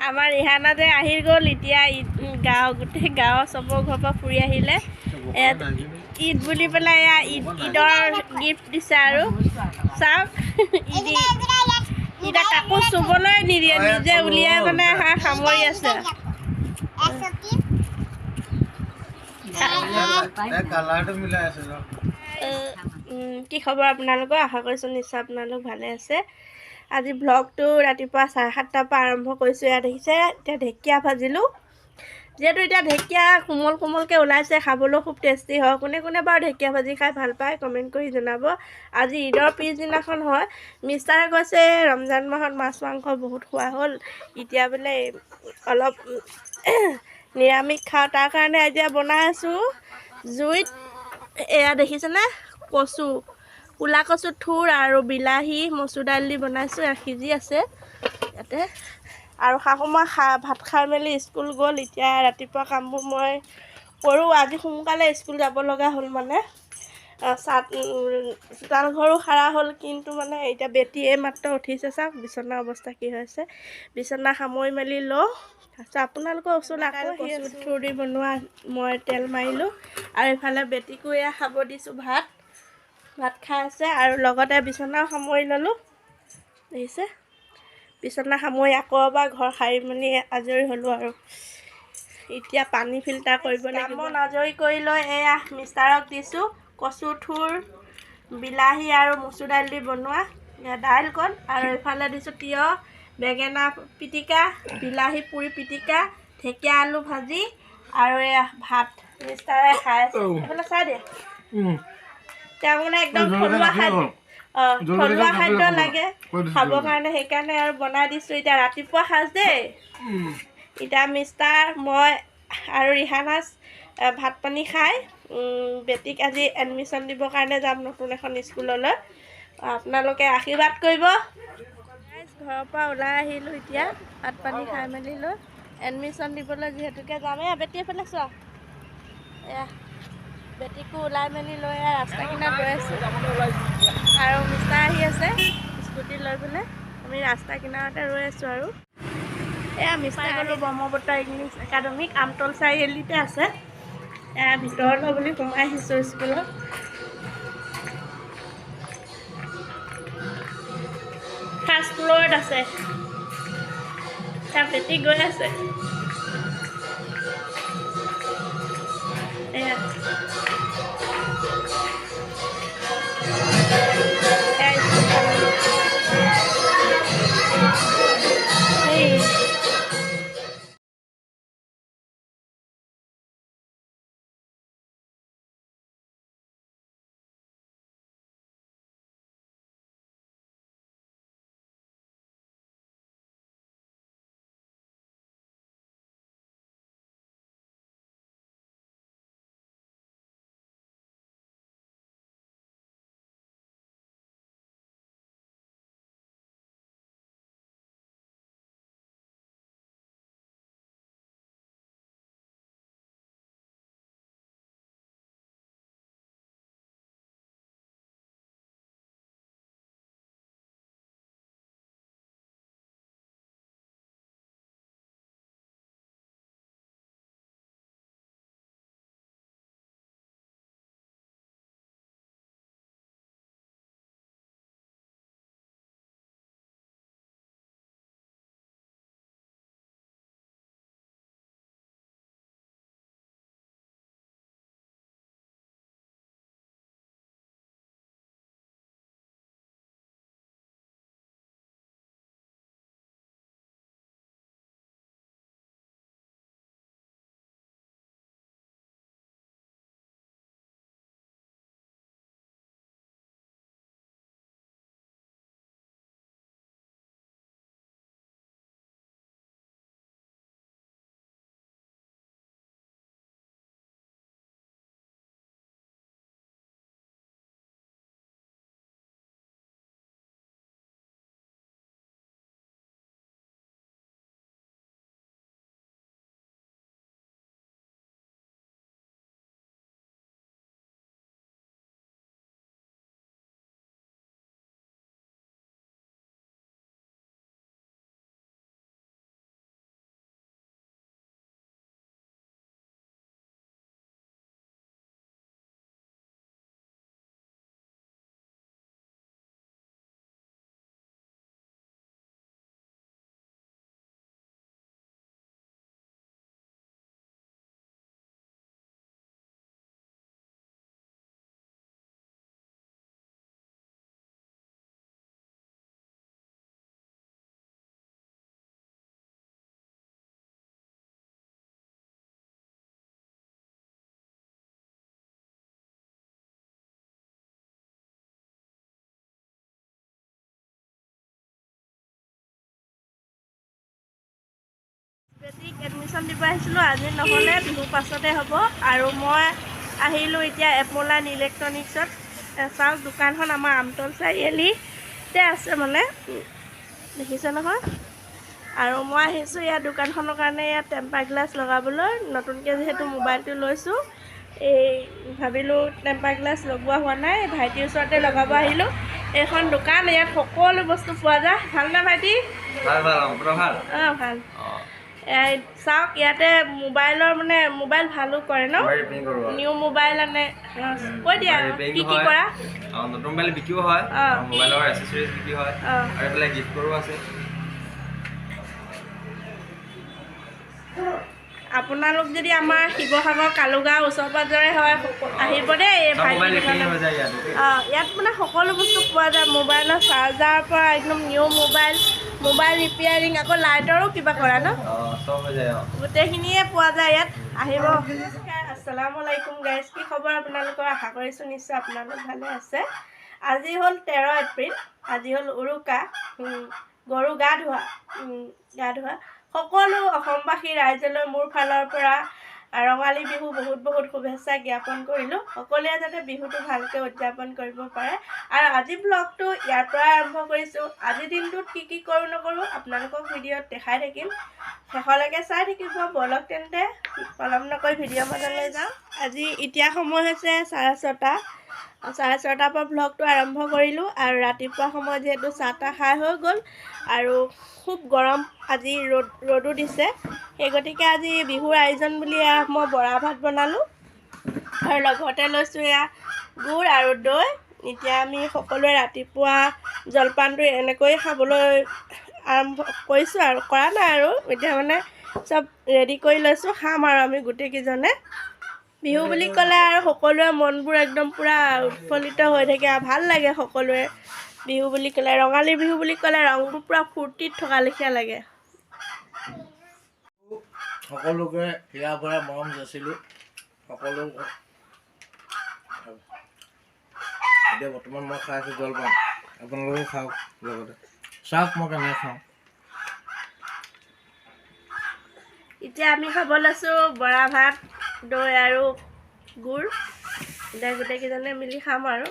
আমাৰ ৰিহানা যে আহি গ'ল এতিয়া গোটেই গাঁৱৰ চবৰ ঘৰৰ পৰা ফুৰি আহিলে ঈদ বুলি পেলাই ঈদৰ গিফ্ট দিছে আৰু চাওক এতিয়া কাকো চুবলৈ নিদিয়ে নিজে উলিয়াই মানে সামৰি আছে কি খবৰ আপোনালোকৰ আশা কৰিছোঁ নিশ্চয় আপোনালোক ভালে আছে আজি ব্লগটো ৰাতিপুৱা 7:30 পৰা আৰম্ভ কৰিছোঁ এয়া দেখিছে এতিয়া ঢেকীয়া ভাজিলোঁ যিহেতু এতিয়া ঢেকীয়া কোমল কোমলকৈ ওলাইছে খাবলৈ খুব টেষ্টি হয় কোনে কোনে বাৰু ঢেকীয়া ভাজি খাই ভাল পায় কমেণ্ট কৰি জনাব আজি ঈদৰ পিছদিনাখন হয় মিষ্টাৰে কৈছে ৰমজান মাহত মাছ মাংস বহুত খোৱা হ'ল এতিয়া বোলে অলপ নিৰামিষ খাওঁ তাৰ কাৰণে এতিয়া বনাই আছোঁ জুইত এয়া দেখিছেনে কচু ক'লা কচু থুৰ আৰু বিলাহী মচুৰ দাইল দি বনাইছোঁ সিজি আছে ইয়াতে আৰু শাহুমা ভাত খাই মেলি স্কুল গ'ল এতিয়া ৰাতিপুৱা কামবোৰ মই কৰোঁ আজি সোনকালে স্কুল যাব লগা হ'ল মানে চোতাল ঘৰো সাৰা হ'ল কিন্তু মানে এতিয়া বেটীয়ে মাত্ৰ উঠিছে চাওক বিচনাৰ অৱস্থা কি হৈছে বিচনা সামৰি মেলি লওঁ তাৰপিছত আপোনালোকৰ ওচৰলৈ আকৌ কচু থুৰ দি বনোৱা মই তেল মাৰিলোঁ আৰু এইফালে বেটীকো এয়া খাব দিছোঁ ভাত খাই আছে আৰু লগতে বিচনাও সামৰি ল'লোঁ দেখিছে বিচনা সামৰি আকৌ এবাৰ ঘৰ সাৰি মেলি আজৰি হ'লোঁ আৰু এতিয়া পানী ফিল্টাৰ কৰিব লাগিব আজৰি কৰি লৈ এয়া মিষ্টাৰক দিছোঁ কচু থুৰ বিলাহী আৰু মচুৰ দাইল দি বনোৱা দাইলকণ আৰু এইফালে দিছোঁ তিয়ঁহ বেঙেনা পিটিকা বিলাহী পুৰি পিটিকা ঢেকীয়া আলু ভাজি আৰু এয়া ভাত মিষ্টাৰে খাই আছে এইফালে চাই দিয়ে তেওঁ মানে একদম থলুৱা খাদ্য লাগে খাবৰ কাৰণে সেইকাৰণে আৰু বনাই দিছোঁ এতিয়া ৰাতিপুৱা সাজ দেই এতিয়া মিষ্টাৰ মই আৰু ৰিহানাজ ভাত পানী খাই বেটীক আজি এডমিশ্যন দিবৰ কাৰণে যাম নতুন এখন স্কুললৈ আপোনালোকে আশীৰ্বাদ কৰিব ঘৰৰ পৰা ওলাই আহিলোঁ এতিয়া ভাত পানী খাই মেলি লৈ এডমিশ্যন দিবলৈ যিহেতুকে যাম এয়া বেটী এফালে চোৱা এয়া বেটীকো ওলাই মেলি লৈ ৰাস্তা কিনাৰত ৰৈ আছোঁ আৰু মিষ্টাৰ আহি আছে স্কুটি লৈ পেলাই আমি ৰাস্তা কিনাৰতে ৰৈ আছোঁ আৰু এয়া মিষ্টাৰ গ'লোঁ ব্ৰহ্মপুত্ৰ ইংলিছ একাডেমীক আমতল চাৰিআলিতে আছে এয়া ভিতৰলৈ বুলি সোমাই আহিছোঁ স্কুলত ফাৰ্ষ্ট ফ্ল'ৰত আছে তাৰ বেটী গৈ আছে এয়া এডমিশ্যন দিব আহিছিলোঁ, আজি নহ'লে বিহুৰ পাছতে হ'ব। আৰু মই আহিলোঁ এতিয়া এপমলাইন ইলেক্ট্ৰনিক্সত। চাওক দোকানখন আমাৰ আমতল চাৰিআলিতে আছে মানে, দেখিছে নহয়। আৰু মই আহিছোঁ ইয়াত দোকানখনৰ কাৰণে ইয়াত টেম্পাৰ গ্লাছ লগাবলৈ। নতুনকৈ যিহেতু মোবাইলটো লৈছোঁ, এই ভাবিলোঁ টেম্পাৰ গ্লাছ লগোৱা হোৱা নাই, ভাইটিৰ ওচৰতে লগাব আহিলোঁ। এইখন দোকান, ইয়াত সকলো বস্তু পোৱা যায়। ভালনে ভাইটি? অঁ ভাল। চাওক ইয়াতে মোবাইলৰ মানে মোবাইল ভালো কৰে ন, নিউ মোবাইল আনে। কৈ দিয়া কি কি কৰা? নতুন মোবাইল বিক্ৰীও হয়, মোবাইলৰ এচেছৰিজ বিক্ৰী হয়, আৰু এইফালে গিফ্ট কৰোঁ আছে। আপোনালোক যদি আমাৰ শিৱসাগৰ কালুগাঁও ওচৰ পাজৰে হয় আহিব দেই। ইয়াত মানে সকলো বস্তু পোৱা যায়, মোবাইলৰ চাৰ্জাৰৰ পৰা একদম নিউ মোবাইল ৰিপেয়াৰিং, আকৌ লাইটৰো কিবা কৰা ন, গোটেইখিনিয়ে পোৱা যায় ইয়াত। আহিব। আসসালামু আলাইকুম গাইজ, কি খবৰ আপোনালোকৰ? আশা কৰিছোঁ নিশ্চয় আপোনালোক ভালে আছে। আজি হ'ল 13 এপ্ৰিল, আজি হ'ল উৰুকা, গৰু গা ধোৱা। সকলো অসমবাসী ৰাইজলৈ মোৰ ফালৰ পৰা ৰঙালী বিহু বহুত বহুত শুভেচ্ছা জ্ঞাপন কৰিলোঁ। সকলোৱে যাতে বিহুটো ভালকৈ উদযাপন কৰিব পাৰে। আৰু আজি ব্লগটো ইয়াৰ পৰা আৰম্ভ কৰিছোঁ। আজিৰ দিনটোত কি কি কৰোঁ নকৰোঁ আপোনালোকক ভিডিঅ'ত দেখাই থাকিম, শেষলৈকে চাই থাকিব। বলক তেন্তে পলম নকৰি ভিডিঅ'ৰ মাজলৈ যাওঁ। আজি এতিয়া সময় হৈছে 6:30। 6:30 পৰা ব্লগটো আৰম্ভ কৰিলোঁ। আৰু ৰাতিপুৱা সময়ত যিহেতু চাহ তাহ খাই হৈ গ'ল, আৰু খুব গৰম, আজি ৰ'দো দিছে, সেই গতিকে আজি বিহুৰ আয়োজন বুলি মই বৰা ভাত বনালোঁ, আৰু লগতে লৈছোঁ এয়া গুড় আৰু দৈ। এতিয়া আমি সকলোৱে ৰাতিপুৱা জলপানটো এনেকৈয়ে খাবলৈ আৰম্ভ কৰিছোঁ, আৰু কৰা নাই আৰু এতিয়া মানে চব ৰেডি কৰি লৈছোঁ, খাম আৰু আমি গোটেইকেইজনে। বিহু বুলি ক'লে আৰু সকলোৰে মনবোৰ একদম পূৰা উৎফুল্লিত হৈ থাকে, আৰু ভাল লাগে সকলোৰে। বিহু বুলি ক'লে, ৰঙালী বিহু বুলি ক'লে ৰংবোৰ পূৰা ফূৰ্তিত থকা লেখীয়া লাগে। সকলোকে হিয়া ভৰা মৰম যাচিলোঁ। সকলো এতিয়া বৰ্তমান মই খাই আছোঁ জলপান, আপোনালোকেও খাওক লগতে। চাওক মই কেনেকৈ খাওঁ। এতিয়া আমি খাব লৈছোঁ বৰা ভাত, দৈ আৰু গুড়। এতিয়া গোটেইকেইজনে মিলি খাম আৰু।